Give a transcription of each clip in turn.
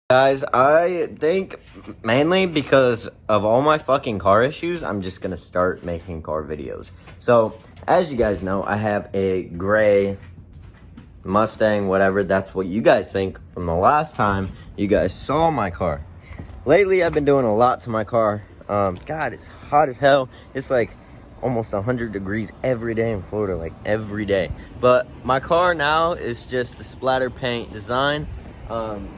Guys, I think mainly because of all my fucking car issues, I'm just gonna start making car videos. So, as you guys know, I have a gray Mustang, whatever. That's what you guys think from the last time you guys saw my car. Lately, I've been doing a lot to my car. God, it's hot as hell. It's like almost 100 degrees every day in Florida, like every day. But my car now is just the splatter paint design.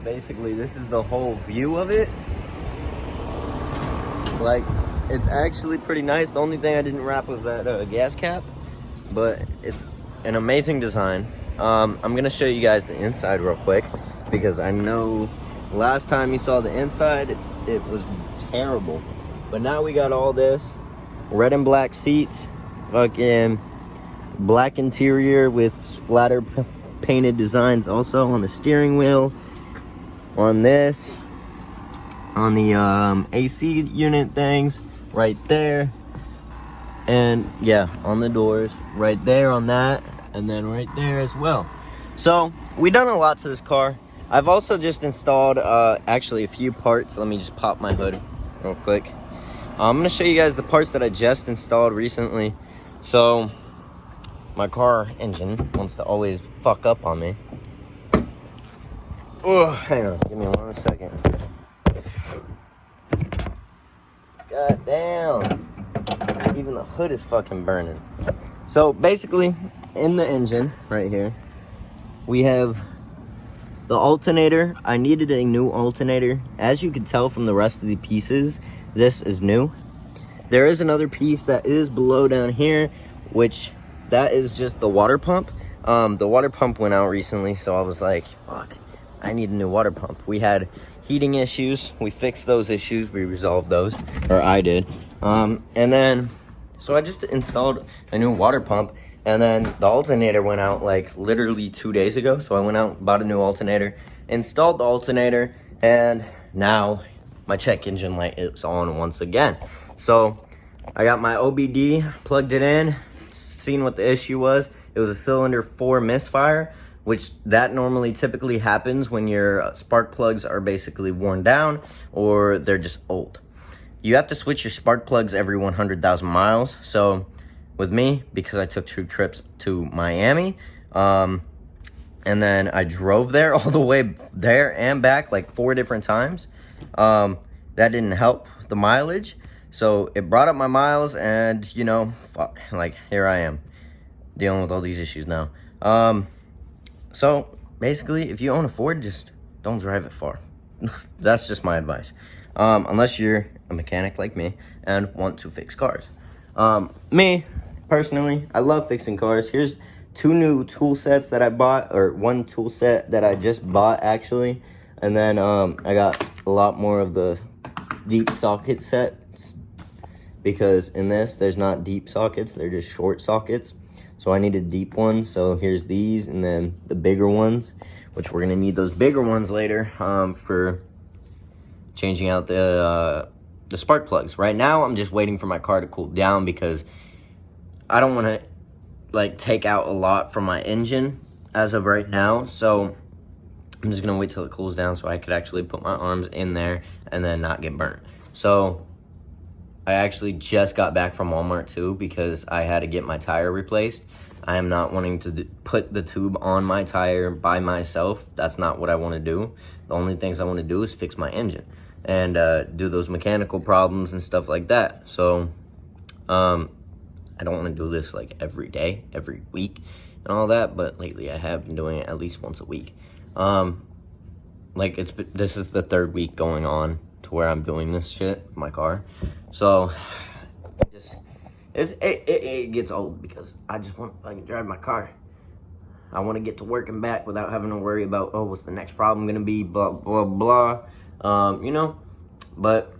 Basically, this is the whole view of it. Like, it's actually pretty nice. The only thing I didn't wrap was that gas cap, but it's an amazing design. I'm gonna show you guys the inside real quick because I know last time you saw the inside, it was terrible. But now we got all this red and black seats, fucking black interior with splatter painted designs also on the steering wheel, on this, on the AC unit things right there, and yeah, on the doors right there on that, and then right there as well. So we done a lot to this car. I've also just installed actually a few parts. Let me just pop my hood real quick. I'm gonna show you guys the parts that I just installed recently. So my car engine wants to always fuck up on me. Oh, hang on, give me 1 second. God damn. Even the hood is fucking burning. So basically, in the engine right here, we have the alternator. I needed a new alternator. As you can tell from the rest of the pieces, this is new. There is another piece that is below down here, which that is just the water pump. The water pump went out recently, so I was like, fuck, I need a new water pump. We had heating issues. We fixed those issues. We resolved those, or I did. And then, so I just installed a new water pump, and then the alternator went out like literally 2 days ago. So I went out, bought a new alternator, installed the alternator, and now my check engine light is on once again. So I got my OBD, plugged it in, seen what the issue was. It was a cylinder 4 misfire, which that normally typically happens when your spark plugs are basically worn down or they're just old. You have to switch your spark plugs every 100,000 miles. So with me, because I took 2 trips to Miami, and then I drove there all the way there and back like 4 different times, that didn't help the mileage. So it brought up my miles, and you know, fuck, like here I am dealing with all these issues now. So basically, if you own a Ford, just don't drive it far. That's just my advice. Unless you're a mechanic like me and want to fix cars. Me, personally, I love fixing cars. Here's 2 new tool sets that I bought, or 1 tool set that I just bought actually. And then I got a lot more of the deep socket sets, because in this, there's not deep sockets, they're just short sockets. So I needed deep ones, so here's these, and then the bigger ones, which we're gonna need those bigger ones later for changing out the spark plugs. Right now, I'm just waiting for my car to cool down because I don't wanna like take out a lot from my engine as of right now. So I'm just gonna wait till it cools down so I could actually put my arms in there and then not get burnt. So I actually just got back from Walmart too because I had to get my tire replaced. I am not wanting to put the tube on my tire by myself. That's not what I want to do. The only things I want to do is fix my engine and do those mechanical problems and stuff like that. So I don't want to do this like every day, every week and all that, but lately I have been doing it at least once a week. Like this is the 3rd week going on to where I'm doing this shit with my car. So it gets old because I just want to fucking drive my car. I want to get to work and back without having to worry about, oh, what's the next problem gonna be, blah blah blah. You know, but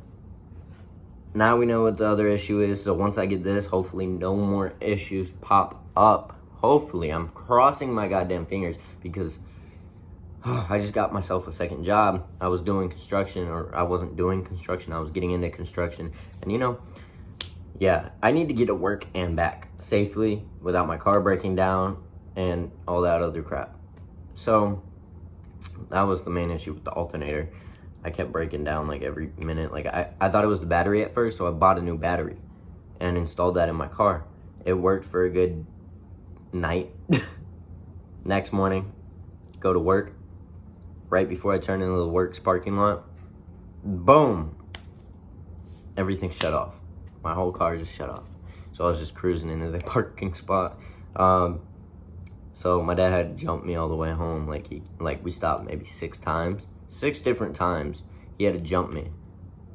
now we know what the other issue is. So once I get this, hopefully no more issues pop up. Hopefully, I'm crossing my goddamn fingers because I just got myself a second job. I was doing construction, or I wasn't doing construction, I was getting into construction. And you know, yeah, I need to get to work and back safely without my car breaking down and all that other crap. So that was the main issue with the alternator. I kept breaking down like every minute. Like I thought it was the battery at first, so I bought a new battery and installed that in my car. It worked for a good night. Next morning, go to work. Right before I turn into the works parking lot, boom, everything shut off. My whole car just shut off. So I was just cruising into the parking spot. So my dad had to jump me all the way home. Like we stopped maybe 6 times. 6 different times he had to jump me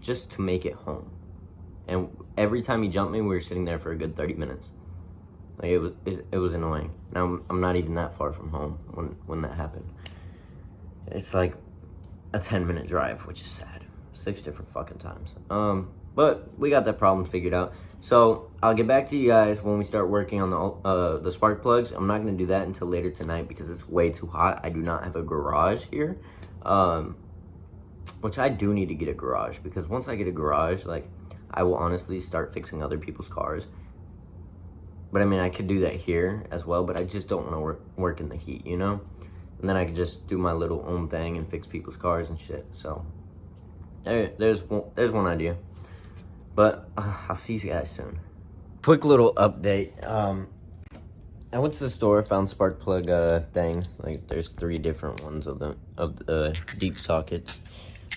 just to make it home. And every time he jumped me, we were sitting there for a good 30 minutes. Like it was annoying. Now I'm not even that far from home when that happened. It's like a 10-minute drive, which is sad. 6 different fucking times. But we got that problem figured out. So I'll get back to you guys when we start working on the spark plugs. I'm not gonna do that until later tonight because it's way too hot. I do not have a garage here, which I do need to get a garage, because once I get a garage, like, I will honestly start fixing other people's cars. But I mean, I could do that here as well, but I just don't want to work in the heat, you know? And then I could just do my little own thing and fix people's cars and shit. So there's one idea. But I'll see you guys soon. Quick little update. I went to the store, found spark plug things. Like, there's 3 different ones of the deep sockets.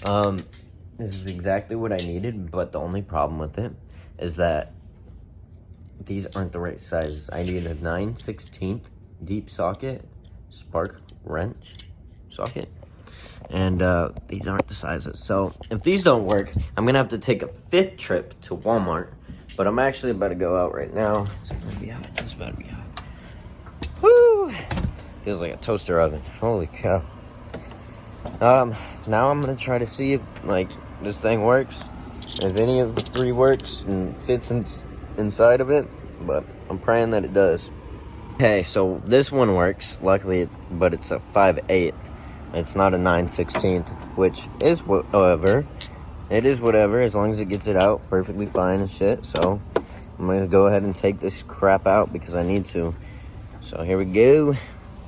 This is exactly what I needed, but the only problem with it is that these aren't the right sizes. I need a 9/16 deep socket spark wrench socket, and these aren't the sizes. So if these don't work, I'm gonna have to take a 5th trip to Walmart. But I'm actually about to go out right now. It's about to be hot. It's about to be hot. Woo! Feels like a toaster oven. Holy cow. Now I'm gonna try to see if, like, this thing works. If any of the 3 works and fits inside of it, but I'm praying that it does. Okay, so this one works, luckily, but it's a 5/8. It's not a 9/16, which is whatever. It is whatever, as long as it gets it out perfectly fine and shit. So I'm gonna go ahead and take this crap out because I need to. So here we go.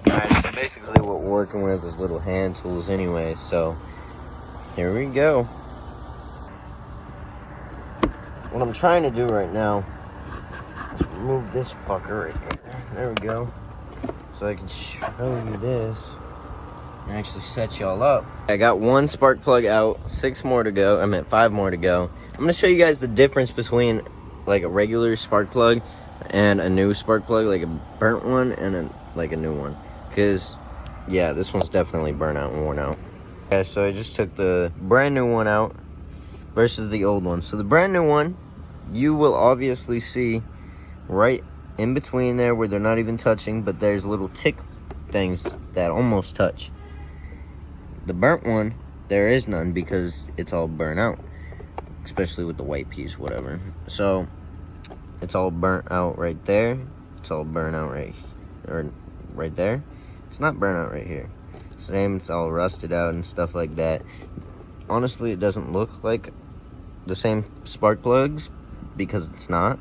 Alright, so basically what we're working with is little hand tools anyway, so here we go. What I'm trying to do right now is remove this fucker right here. There we go. So I can show you this and actually set y'all up. I got 1 spark plug out, 6 more to go. I meant 5 more to go. I'm gonna show you guys the difference between like a regular spark plug and a new spark plug, like a burnt one and a new one. Because, yeah, this one's definitely burnt out and worn out. Okay, so I just took the brand new one out versus the old one. So the brand new one, you will obviously see right in between there where they're not even touching, but there's little tick things that almost touch. The burnt one, there is none because it's all burnt out, especially with the white piece, whatever. So it's all burnt out right there. It's all burnt out right there. It's not burnt out right here. Same, it's all rusted out and stuff like that. Honestly, it doesn't look like the same spark plugs because it's not.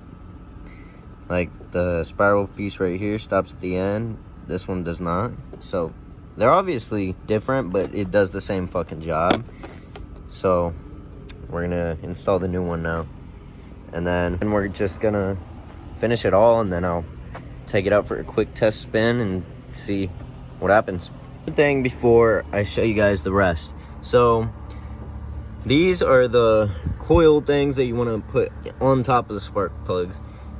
Like, the spiral piece right here stops at the end. This one does not. So they're obviously different, but it does the same fucking job. So we're gonna install the new one now, and then we're just gonna finish it all, and then I'll take it out for a quick test spin and see what happens. One thing before I show you guys the rest. So these are the coil things that you want to put on top of the spark plugs.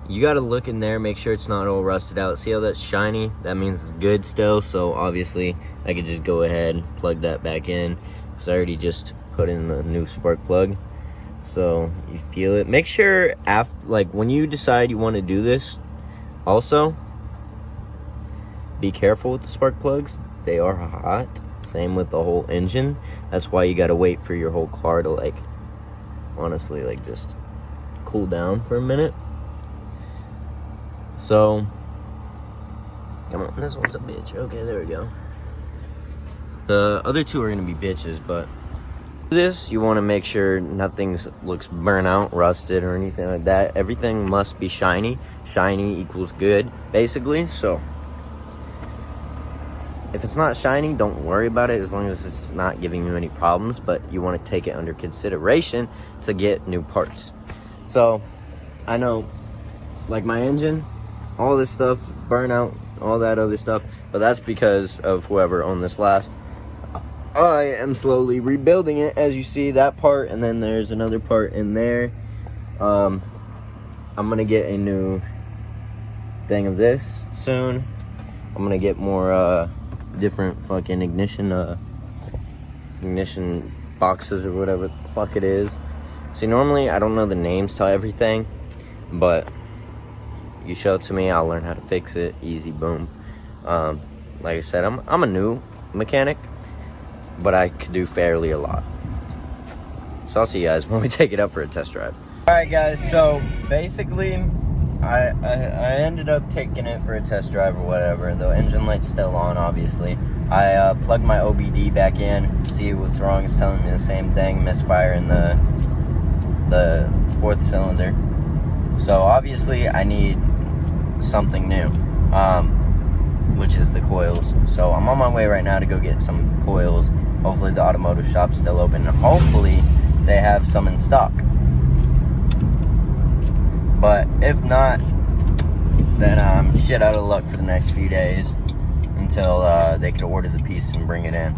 You got to look in there, make sure it's not all rusted out. See how that's shiny? That means it's good still. So obviously I could just go ahead and plug that back in. So I already just put in the new spark plug. So you feel it. Make sure after, like, when you decide you want to do this, also be careful with the spark plugs. They are hot. Same with the whole engine. That's why you got to wait for your whole car to, like, honestly, like, just cool down for a minute. So, come on, this one's a bitch. Okay, there we go. The other 2 are going to be bitches, but this, you want to make sure nothing looks burnt out, rusted, or anything like that. Everything must be shiny. Shiny equals good, basically. So, if it's not shiny, don't worry about it as long as it's not giving you any problems, but you want to take it under consideration to get new parts. So I know, like my engine, all this stuff, burnout, all that other stuff, but that's because of whoever owned this last. I am slowly rebuilding it, as you see that part, and then there's another part in there. I'm gonna get a new thing of this soon. I'm gonna get more different fucking ignition boxes or whatever the fuck it is. See, normally I don't know the names to everything, but you show it to me, I'll learn how to fix it. Easy, boom. Like I said, I'm a new mechanic, but I could do fairly a lot. So I'll see you guys when we take it up for a test drive. Alright guys, so basically I ended up taking it for a test drive or whatever. The engine light's still on, obviously. I plugged my OBD back in, see what's wrong. It's telling me the same thing, misfire in the fourth cylinder. So obviously I need something new, which is the coils. So I'm on my way right now to go get some coils. Hopefully the automotive shop's still open, and hopefully they have some in stock. But if not, then I'm shit out of luck for the next few days until they could order the piece and bring it in.